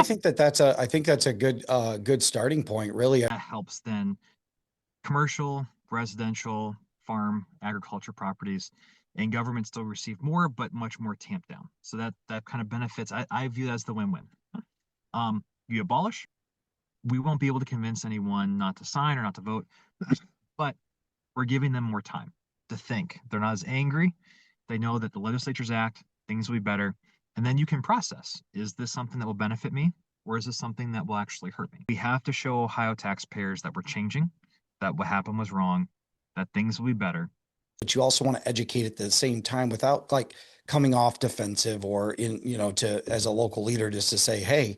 I think that's a good starting point, really. That helps then commercial, residential, farm, agriculture properties, and government still receive more, but much more tamped down. So that kind of benefits. I view that as the win-win. You abolish, we won't be able to convince anyone not to sign or not to vote, but we're giving them more time to think. They're not as angry. They know that the legislatures act, things will be better. And then you can process, is this something that will benefit me? Or is this something that will actually hurt me? We have to show Ohio taxpayers that we're changing, that what happened was wrong, that things will be better. But you also want to educate at the same time without like coming off defensive or in, to as a local leader just to say, hey,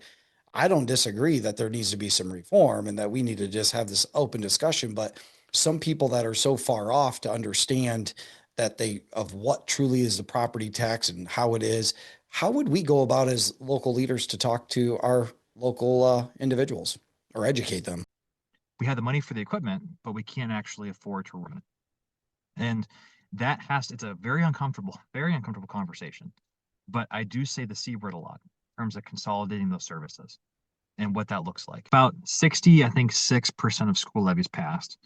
I don't disagree that there needs to be some reform and that we need to just have this open discussion. But some people that are so far off to understand that of what truly is the property tax and how it is, how would we go about as local leaders to talk to our local individuals or educate them? We have the money for the equipment, but we can't actually afford to run it. And it's a very uncomfortable conversation. But I do say the C word a lot in terms of consolidating those services and what that looks like. About 60, I think 6% of school levies passed,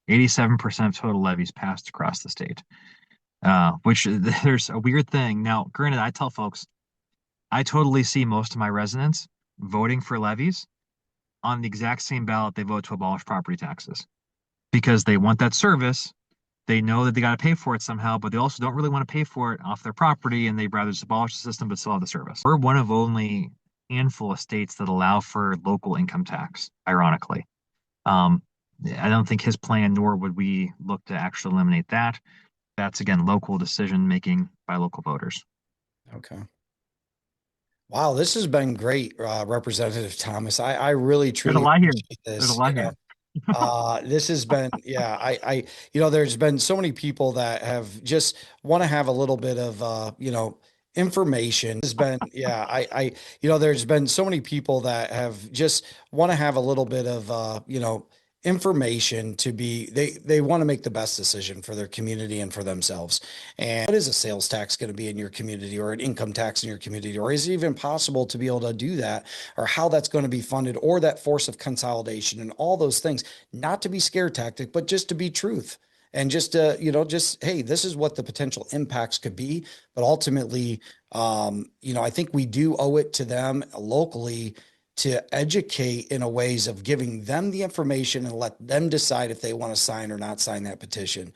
87% of total levies passed across the state. Which there's a weird thing. Now, granted, I tell folks, I totally see most of my residents voting for levies on the exact same ballot they vote to abolish property taxes because they want that service. They know that they got to pay for it somehow, but they also don't really want to pay for it off their property, and they'd rather just abolish the system but still have the service. We're one of only handful of states that allow for local income tax, ironically. Um, I don't think his plan, nor would we look to actually eliminate that. That's again local decision making by local voters. Okay. Wow, this has been great, Representative Thomas. I really There's a truly lot here. appreciate There's a this. lot here. This has been, yeah, there's been so many people that have just want to have a little bit of, information. Has been, yeah, there's been so many people that have just want to have a little bit of, information to be, they want to make the best decision for their community and for themselves. And what is a sales tax going to be in your community or an income tax in your community? Or is it even possible to be able to do that or how that's going to be funded or that force of consolidation and all those things, not to be scare tactic, but just to be truth. And just just hey, this is what the potential impacts could be. But ultimately, I think we do owe it to them locally to educate in a ways of giving them the information and let them decide if they want to sign or not sign that petition.